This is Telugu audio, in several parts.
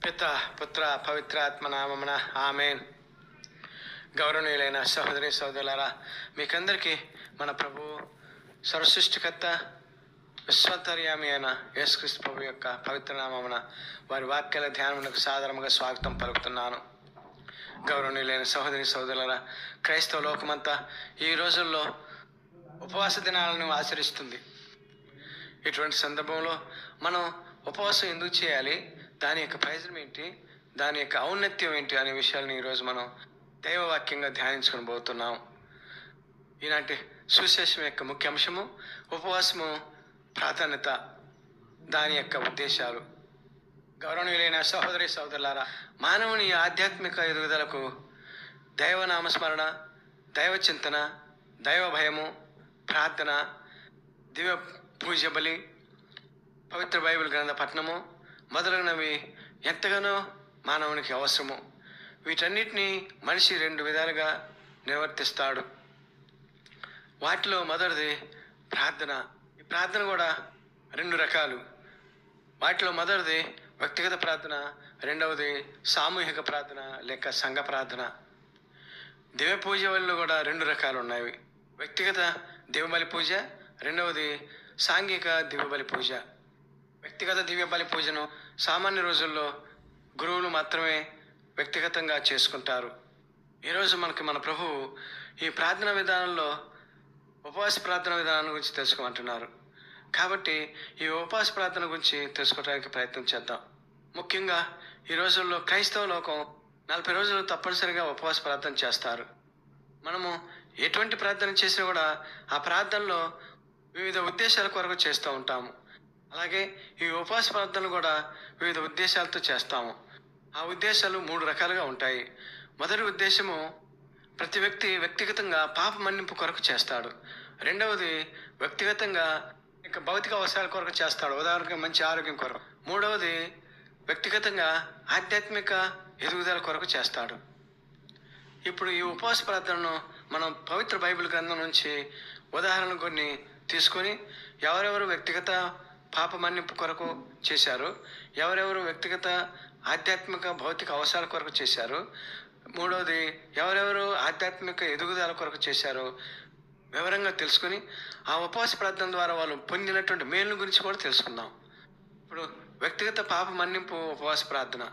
పిత పుత్ర పవిత్రాత్మ నామమున ఆమెన్. గౌరవనీయులైన సహోదరి సహోదరులారా, మీకందరికీ మన ప్రభు సర్వసృష్టికర్త విశ్వంతర్యామి అయిన యేసుక్రీస్తు ప్రభు యొక్క పవిత్ర నామమున వారి వాక్యాల ధ్యానమునకు సాదరముగా స్వాగతం పలుకుతున్నాను. గౌరవనీయులైన సహోదరి సహోదరులారా, క్రైస్తవ లోకమంతా ఈ రోజుల్లో ఉపవాస దినాలను ఆచరిస్తుంది. ఇటువంటి సందర్భంలో మనం ఉపవాసం ఎందుకు చేయాలి, దాని యొక్క ప్రయోజనం ఏంటి, దాని యొక్క ఔన్నత్యం ఏంటి అనే విషయాలను ఈరోజు మనం దైవవాక్యంగా ధ్యానించుకొని పోతున్నాం. ఈనాటి సువిశేషం యొక్క ముఖ్య అంశము ఉపవాసము ప్రాధాన్యత, దాని యొక్క ఉద్దేశాలు. గౌరవనీయులైన సహోదరి సహోదరులారా, మానవుని ఆధ్యాత్మిక ఎదుగుదలకు దైవ నామస్మరణ, దైవ చింతన, దైవ భయము, ప్రార్థన, దివ్య పూజ బలి, పవిత్ర బైబిల్ గ్రంథ పఠనము మొదలగునవి ఎంతగానో మానవునికి అవసరము. వీటన్నిటినీ మనిషి రెండు విధాలుగా నిర్వర్తిస్తాడు. వాటిలో మొదటిది ప్రార్థన. ఈ ప్రార్థన కూడా రెండు రకాలు. వాటిలో మొదటిది వ్యక్తిగత ప్రార్థన, రెండవది సామూహిక ప్రార్థన లేక సంఘ ప్రార్థన. దివ్య పూజ వల్ల కూడా రెండు రకాలు ఉన్నాయి. వ్యక్తిగత దివ్యబలి పూజ, రెండవది సాంఘిక దివ్యబలి పూజ. వ్యక్తిగత దివ్య బలి పూజను సామాన్య రోజుల్లో గురువులు మాత్రమే వ్యక్తిగతంగా చేసుకుంటారు. ఈరోజు మన ప్రభువు ఈ ప్రార్థన విధానంలో ఉపవాస ప్రార్థన విధానం గురించి తెలుసుకోమంటున్నారు. కాబట్టి ఈ ఉపవాస ప్రార్థన గురించి తెలుసుకోవడానికి ప్రయత్నం చేద్దాం. ముఖ్యంగా ఈ రోజుల్లో క్రైస్తవ లోకం 40 రోజులు తప్పనిసరిగా ఉపవాస ప్రార్థన చేస్తారు. మనము ఎటువంటి ప్రార్థన చేసినా కూడా ఆ ప్రార్థనలో వివిధ ఉద్దేశాల కొరకు చేస్తూ ఉంటాము. అలాగే ఈ ఉపవాస ప్రార్థనలు కూడా వివిధ ఉద్దేశాలతో చేస్తాము. ఆ ఉద్దేశాలు 3 రకాలుగా ఉంటాయి. మొదటి ఉద్దేశము ప్రతి వ్యక్తి వ్యక్తిగతంగా పాప మన్నింపు కొరకు చేస్తాడు. రెండవది వ్యక్తిగతంగా భౌతిక అవసరాల కొరకు చేస్తాడు, ఉదాహరణకు మంచి ఆరోగ్యం కొరకు. మూడవది వ్యక్తిగతంగా ఆధ్యాత్మిక ఎదుగుదల కొరకు చేస్తాడు. ఇప్పుడు ఈ ఉపవాస ప్రార్థనను మనం పవిత్ర బైబిల్ గ్రంథం నుంచి ఉదాహరణలు కొన్ని తీసుకొని ఎవరెవరు వ్యక్తిగత పాప మన్నింపు కొరకు చేశారు, ఎవరెవరు వ్యక్తిగత ఆధ్యాత్మిక భౌతిక అవసరాల కొరకు చేశారు, మూడవది ఎవరెవరు ఆధ్యాత్మిక ఎదుగుదల కొరకు చేశారు వివరంగా తెలుసుకుని ఆ ఉపవాస ప్రార్థన ద్వారా వాళ్ళు పొందినటువంటి మేలు గురించి కూడా తెలుసుకుందాం. ఇప్పుడు వ్యక్తిగత పాప మన్నింపు ఉపవాస ప్రార్థన.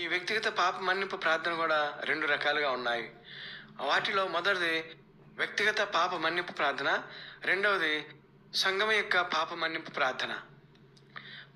ఈ వ్యక్తిగత పాప మన్నింపు ప్రార్థన కూడా రెండు రకాలుగా ఉన్నాయి. వాటిలో మొదటిది వ్యక్తిగత పాప మన్నింపు ప్రార్థన, రెండవది సంఘం యొక్క పాప మన్నింపు ప్రార్థన.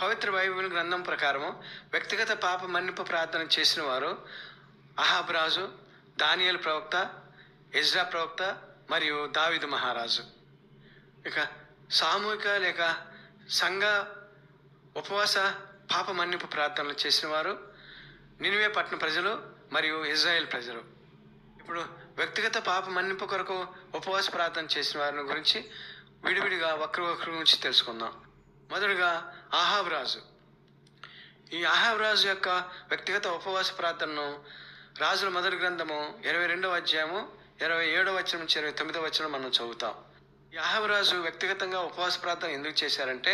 పవిత్ర బైబిల్ గ్రంథం ప్రకారము వ్యక్తిగత పాప మన్నింపు ప్రార్థన చేసిన వారు అహాబు రాజు, దానియేలు ప్రవక్త, ఎజ్రా ప్రవక్త మరియు దావీదు మహారాజు. ఇక సామూహిక లేక సంఘ ఉపవాస పాప మన్నింపు ప్రార్థనలు చేసిన వారు నినివే పట్టణ ప్రజలు మరియు ఇజ్రాయేల్ ప్రజలు. ఇప్పుడు వ్యక్తిగత పాప మన్నింపు కొరకు ఉపవాస ప్రార్థన చేసిన వారిని గురించి విడివిడిగా ఒకరి గురించి తెలుసుకుందాం. మొదటిగా అహాబు రాజు. ఈ అహాబు రాజు యొక్క వ్యక్తిగత ఉపవాస ప్రార్థనను రాజుల మొదటి గ్రంథము 22వ అధ్యాయము 27వ వచనం నుంచి 29వ వచనం మనం చదువుతాం. ఈ అహాబు రాజు వ్యక్తిగతంగా ఉపవాస ప్రార్థన ఎందుకు చేశారంటే,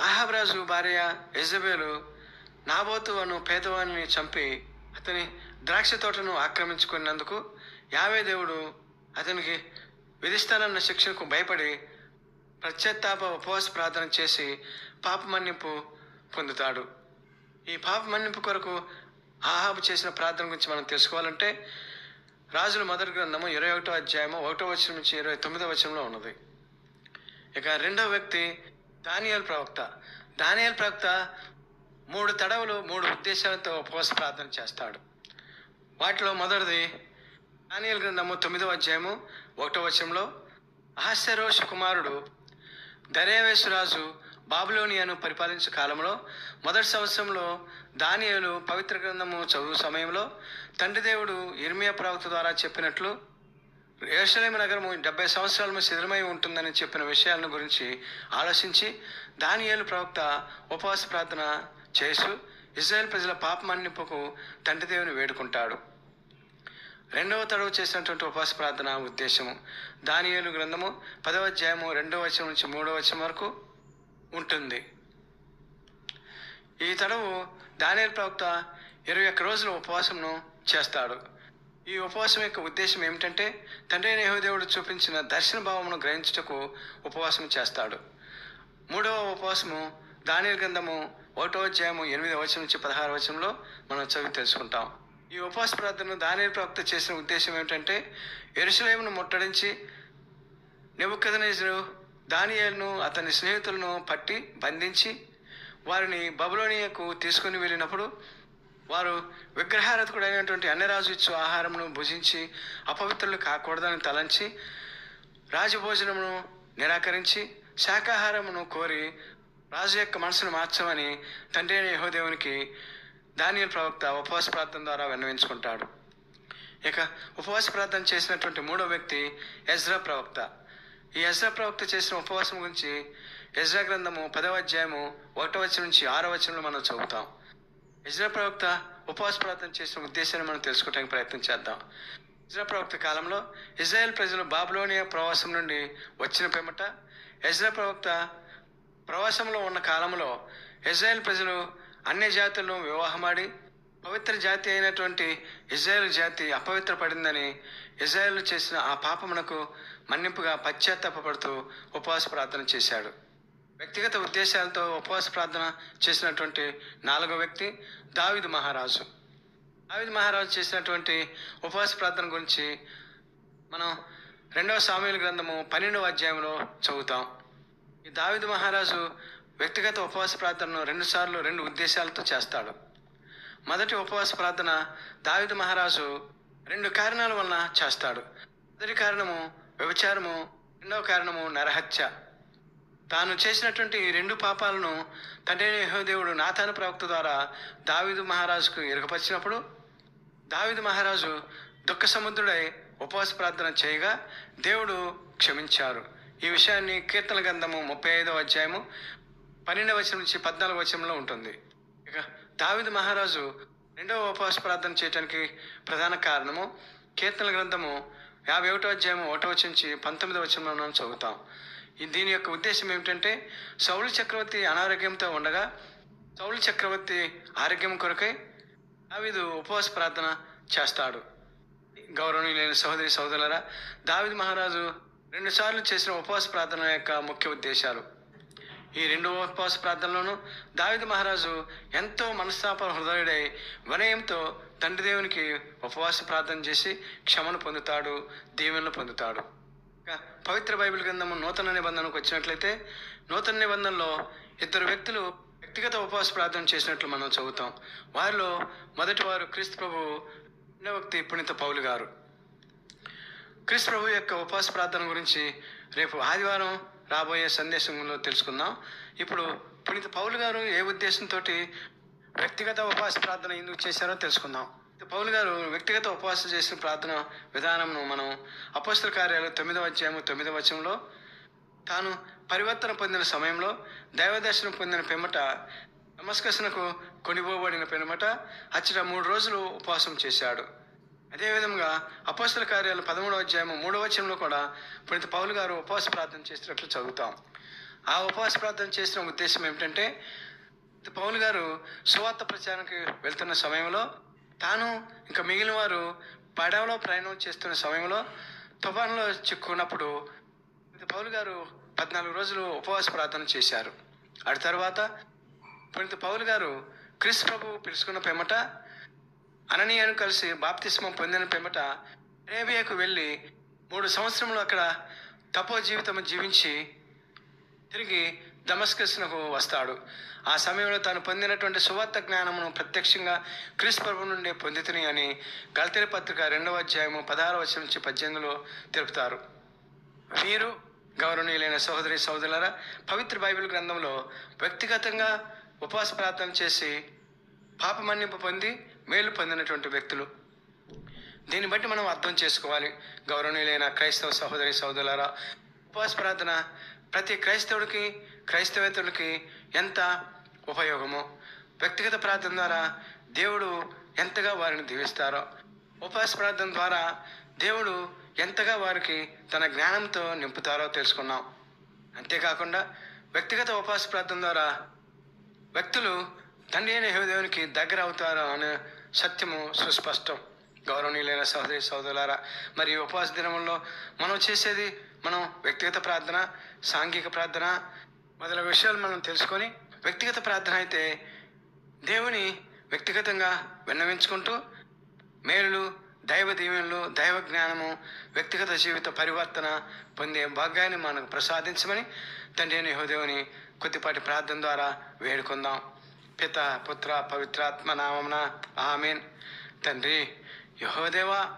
అహాబు రాజు భార్య యెజబెలు నాబోతు అను పేదవాడిని చంపి అతని ద్రాక్ష తోటను ఆక్రమించుకున్నందుకు యావే దేవుడు అతనికి విధిస్తానన్న శిక్షకు భయపడి పశ్చాత్తాప ఉపవాస ప్రార్థన చేసి పాప మన్నింపు పొందుతాడు. ఈ పాప మన్నింపు కొరకు అహాబు చేసిన ప్రార్థన గురించి మనం తెలుసుకోవాలంటే రాజుల మొదటి గ్రంథము 21వ అధ్యాయము 1వ వచనం నుంచి 29వ వచనంలో ఉన్నది. ఇక రెండవ వ్యక్తి దానియేలు ప్రవక్త. దానియేలు ప్రవక్త 3 తడవలు 3 ఉద్దేశాలతో ఉపవాస ప్రార్థన చేస్తాడు. వాటిలో మొదటిది దానియేలు గ్రంథము 9వ అధ్యాయము 1వ వచనంలో అహస్వేరోషు కుమారుడు దర్యావేషు రాజు బాబిలోనియాను పరిపాలించే కాలంలో మొదటి సంవత్సరంలో దానియేలు పవిత్ర గ్రంథము చదువు సమయంలో తండ్రి దేవుడు యిర్మీయా ప్రవక్త ద్వారా చెప్పినట్లు యెరూషలేము నగరము 70 సంవత్సరాలు శిథిలమై ఉంటుందని చెప్పిన విషయాలను గురించి ఆలోచించి దానియేలు ప్రవక్త ఉపవాస ప్రార్థన చేస్తూ ఇశ్రాయేల్ ప్రజల పాప మన్నింపుకు తండ్రి దేవుని వేడుకుంటాడు. రెండవ తడవ చేసినటువంటి ఉపవాస ప్రార్థన ఉద్దేశము దానియేలు గ్రంథము 10వ అధ్యాయము 2వ వచనం నుంచి 3వ వచనం వరకు ఉంటుంది. ఈ తడవు దానియేలు ప్రవక్త 21 రోజులు ఉపవాసంను చేస్తాడు. ఈ ఉపవాసం యొక్క ఉద్దేశం ఏమిటంటే తండ్రి అయిన యెహోవా దేవుడు చూపించిన దర్శన భావమును గ్రహించుటకు ఉపవాసం చేస్తాడు. మూడవ ఉపవాసము దానియేలు గ్రంథము 1వ అధ్యాయము 8వ వచనం నుంచి 16వ వచనంలో మనం చదివి తెలుసుకుంటాం. ఈ ఉపవాస ప్రార్థనను దానియేలు ప్రవక్త చేసిన ఉద్దేశం ఏమిటంటే యెరూషలేమును ముట్టడించి నెబుకద్నెజరు దానియేలును అతని స్నేహితులను పట్టి బంధించి వారిని బబులోనియకు తీసుకుని వెళ్ళినప్పుడు వారు విగ్రహారాధకుడైనటువంటి అన్యరాజు ఇచ్చు ఆహారమును భుజించి అపవిత్రులు కాకూడదని తలంచి రాజభోజనమును నిరాకరించి శాకాహారమును కోరి రాజు యొక్క మనసును మార్చమని తండ్రి అయిన యెహోవా దేవునికి దానియేలు ప్రవక్త ఉపవాస ప్రార్థన ద్వారా విన్నవించుకుంటాడు. ఇక ఉపవాస ప్రార్థన చేసినటువంటి మూడో వ్యక్తి ఎజ్రా ప్రవక్త. ఈ ఎజ్రా ప్రవక్త చేసిన ఉపవాసం గురించి ఎజ్రా గ్రంథము 10వ అధ్యాయము 1వ వచనం నుంచి 6వ వచనంలో మనం చదువుతాం. ఎజ్రా ప్రవక్త ఉపవాస ప్రార్థన చేసిన ఉద్దేశాన్ని మనం తెలుసుకోవడానికి ప్రయత్నం చేద్దాం. ఎజ్రా ప్రవక్త కాలంలో ఇజ్రాయెల్ ప్రజలు బాబిలోనియా ప్రవాసం నుండి వచ్చిన పిమ్మట ఎజ్రా ప్రవక్త ప్రవాసంలో ఉన్న కాలంలో ఇజ్రాయెల్ ప్రజలు అన్య జాతులను వివాహమాడి పవిత్ర జాతి అయినటువంటి ఇజ్రాయెల్ జాతి అపవిత్రపడిందని ఇజ్రాయెల్ చేసిన ఆ పాపమునకు మన్నింపుగా పశ్చాత్తాపడుతూ ఉపవాస ప్రార్థన చేశాడు. వ్యక్తిగత ఉద్దేశాలతో ఉపవాస ప్రార్థన చేసినటువంటి 4వ వ్యక్తి దావీదు మహారాజు. దావీదు మహారాజు చేసినటువంటి ఉపవాస ప్రార్థన గురించి మనం 2వ సామూయేలు గ్రంథము 12వ అధ్యాయంలో చదువుతాం. ఈ దావీదు మహారాజు వ్యక్తిగత ఉపవాస ప్రార్థనను 2 సార్లు 2 ఉద్దేశాలతో చేస్తాడు. మొదటి ఉపవాస ప్రార్థన దావీదు మహారాజు 2 కారణాల వలన చేస్తాడు. మొదటి కారణము వ్యభిచారము, రెండవ కారణము నరహత్య. తాను చేసినటువంటి ఈ 2 పాపాలను తండ్రి అయిన యెహోవా దేవుడు నాతాను ప్రవక్త ద్వారా దావీదు మహారాజుకు ఎరుగపరిచినప్పుడు దావీదు మహారాజు దుఃఖ సముద్రుడై ఉపవాస ప్రార్థన చేయగా దేవుడు క్షమించారు. ఈ విషయాన్ని కీర్తన గ్రంథము 35వ అధ్యాయము 12వ వచనం నుంచి 14వ వచనంలో ఉంటుంది. ఇక దావీదు మహారాజు 2వ ఉపవాస ప్రార్థన చేయడానికి ప్రధాన కారణము కీర్తన గ్రంథము 51వ అధ్యాయము 1వ వచనం నుంచి 19వ వచనంలో మనం చదువుతాం. దీని యొక్క ఉద్దేశం ఏమిటంటే సౌలు చక్రవర్తి అనారోగ్యంతో ఉండగా సౌలు చక్రవర్తి ఆరోగ్యం కొరకై దావీదు ఉపవాస ప్రార్థన చేస్తాడు. గౌరవనీయులైన సహోదరి సహోదరులారా, దావీదు మహారాజు 2 సార్లు చేసిన ఉపవాస ప్రార్థన యొక్క ముఖ్య ఉద్దేశాలు. ఈ 2 ఉపవాస ప్రార్థనలోనూ దావీదు మహారాజు ఎంతో మనస్తాప హృదయుడై వినయంతో తండ్రి దేవునికి ఉపవాస ప్రార్థన చేసి క్షమను పొందుతాడు, దీవెనలు పొందుతాడు. పవిత్ర బైబిల్ గ్రంథము నూతన నిబంధనకు వచ్చినట్లయితే నూతన నిబంధనలో 2 వ్యక్తులు వ్యక్తిగత ఉపవాస ప్రార్థన చేసినట్లు మనం చదువుతాం. వారిలో మొదటి వారు క్రీస్తు ప్రభు, రెండవ వ్యక్తి పునీత పౌలు గారు. క్రీస్తు ప్రభు యొక్క ఉపవాస ప్రార్థన గురించి రేపు ఆదివారం రాబోయే సందేశంలో తెలుసుకుందాం. ఇప్పుడు పునీత పౌలు గారు ఏ ఉద్దేశంతో వ్యక్తిగత ఉపవాస ప్రార్థన ఎందుకు చేశారో తెలుసుకుందాం. పౌలు గారు వ్యక్తిగత ఉపవాసం చేసిన ప్రార్థన విధానంను మనం అపోస్తల కార్యాలు 9వ అధ్యాయము 9వ వచనంలో తాను పరివర్తన పొందిన సమయంలో దైవదర్శనం పొందిన పిమ్మట దమస్కస్సునకు కొనిపోబడిన పిమ్మట అచ్చట 3 రోజులు ఉపవాసం చేశాడు. అదేవిధంగా అపోస్తల కార్యాలు 13వ అధ్యాయము 3వ వచనంలో కూడా పునీత పౌలు గారు ఉపవాస ప్రార్థన చేసినట్లు చదువుతాం. ఆ ఉపవాస ప్రార్థన చేసిన ఉద్దేశం ఏమిటంటే పౌలు గారు సువార్త ప్రచారానికి వెళ్తున్న సమయంలో తాను ఇంకా మిగిలిన వారు పడవలో ప్రయాణం చేస్తున్న సమయంలో తుఫానులో చిక్కున్నప్పుడు పౌలు గారు 14 రోజులు ఉపవాస ప్రార్థన చేశారు. ఆ తర్వాత పునీత పౌలు గారు క్రీస్తు ప్రభు పిలుచుకున్న పిమ్మట అననీయను కలిసి బాప్తిస్మం పొందిన పిమ్మట అరేబియాకు వెళ్ళి 3 సంవత్సరములు అక్కడ తపో జీవితం జీవించి తిరిగి దమస్కస్సునకు వస్తాడు. ఆ సమయంలో తాను పొందినటువంటి సువార్త జ్ఞానమును ప్రత్యక్షంగా క్రీస్తు ప్రభు నుండి పొందితిని అని గలతీ పత్రిక 2వ అధ్యాయము 16వ వచనం నుంచి 18లో తెలుపుతారు. వీరు గౌరవనీయులైన సహోదరి సహోదరులారా, పవిత్ర బైబిల్ గ్రంథంలో వ్యక్తిగతంగా ఉపవాస ప్రార్థన చేసి పాప మన్నింపు పొంది మేలు పొందినటువంటి వ్యక్తులు. దీన్ని బట్టి మనం అర్థం చేసుకోవాలి. గౌరవనీయులైన క్రైస్తవ సహోదరి సహోదరులారా, ఉపవాస ప్రార్థన ప్రతి క్రైస్తవుడికి క్రైస్తవేతరులకి ఎంత ఉపయోగమో, వ్యక్తిగత ప్రార్థన ద్వారా దేవుడు ఎంతగా వారిని దీవిస్తారో, ఉపవాస ప్రార్థన ద్వారా దేవుడు ఎంతగా వారికి తన జ్ఞానంతో నింపుతారో తెలుసుకున్నాం. అంతేకాకుండా వ్యక్తిగత ఉపవాస ప్రార్థన ద్వారా వ్యక్తులు తండ్రి అయిన యెహోవాదేవునికి దగ్గర అవుతారు అనే సత్యము సుస్పష్టం. గౌరవనీయులైన సహోదరి సహోదరులారా, మరి ఉపవాస దినముల్లో మనం చేసేది మనం వ్యక్తిగత ప్రార్థన, సాంఘిక ప్రార్థన మొదలగు విషయాలు మనం తెలుసుకొని, వ్యక్తిగత ప్రార్థన అయితే దేవుని వ్యక్తిగతంగా విన్నవించుకుంటూ మేలులు, దైవ దీవెనలు, దైవ జ్ఞానము, వ్యక్తిగత జీవిత పరివర్తన పొందే భాగ్యాన్ని మనకు ప్రసాదించమని తండ్రి అయిన యెహోవాదేవుని కొద్దిపాటి ప్రార్థన ద్వారా వేడుకుందాం. పిత పుత్ర పవిత్రాత్మ నామమున ఆమేన్. తండ్రి యెహోవాదేవా,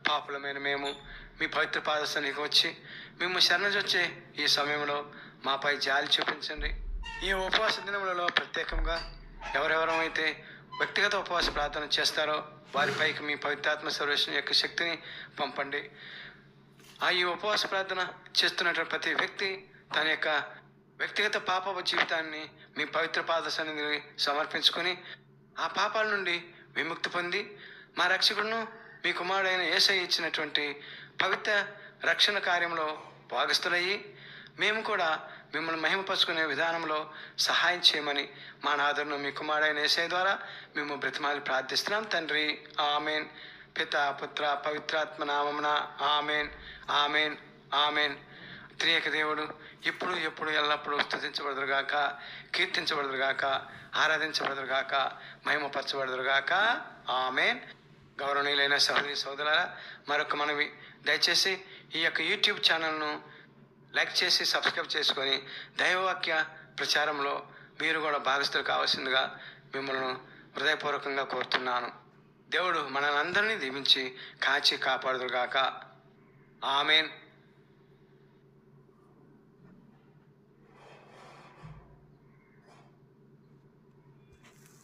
పాపులమైన మేము మీ పవిత్ర పాద సన్నిధికి వచ్చి మేము శరణొచ్చే ఈ సమయంలో మాపై జాలి చూపించండి. ఈ ఉపవాస దినములలో ప్రత్యేకంగా ఎవరెవరైతే వ్యక్తిగత ఉపవాస ప్రార్థన చేస్తారో వారిపైకి మీ పవిత్రాత్మ సర్వేశ్వర యొక్క శక్తిని పంపండి. ఈ ఉపవాస ప్రార్థన చేస్తున్నటువంటి ప్రతి వ్యక్తి తన యొక్క వ్యక్తిగత పాప జీవితాన్ని మీ పవిత్ర పాద సన్నిధిని సమర్పించుకొని ఆ పాపాల నుండి విముక్తి పొంది మా రక్షకుడును మీ కుమారుడైన యేసయ్య ఇచ్చినటువంటి పవిత్ర రక్షణ కార్యంలో భాగస్థులయ్యి మేము కూడా మిమ్మల్ని మహిమపరుచుకునే విధానంలో సహాయం చేయమని మా నాథును మీ కుమారుడైన యేసయ్య ద్వారా మేము బ్రతిమాలి ప్రార్థిస్తున్నాం తండ్రి. ఆమెన్. పిత పుత్ర పవిత్రాత్మ నామమున ఆమెన్, ఆమెన్, ఆమెన్. త్రియేక దేవుడు ఇప్పుడు ఎప్పుడు ఎల్లప్పుడూ స్తుతించబడుదురుగాక, కీర్తించబడుదురుగాక, ఆరాధించబడుదురుగాక, మహిమపరచబడుదురుగాక. ఆమెన్. గౌరవనీయులైన సహోదరి సహోదరులారా, మరొక మనవి, దయచేసి ఈ యొక్క యూట్యూబ్ ఛానల్ను లైక్ చేసి సబ్స్క్రైబ్ చేసుకొని దైవవాక్య ప్రచారంలో మీరు కూడా భాగస్థులు కావాల్సిందిగా మిమ్మల్ని హృదయపూర్వకంగా కోరుతున్నాను. దేవుడు మనల్ని అందరినీ దీవించి కాచి కాపాడుదురుగాక. ఆమెన్.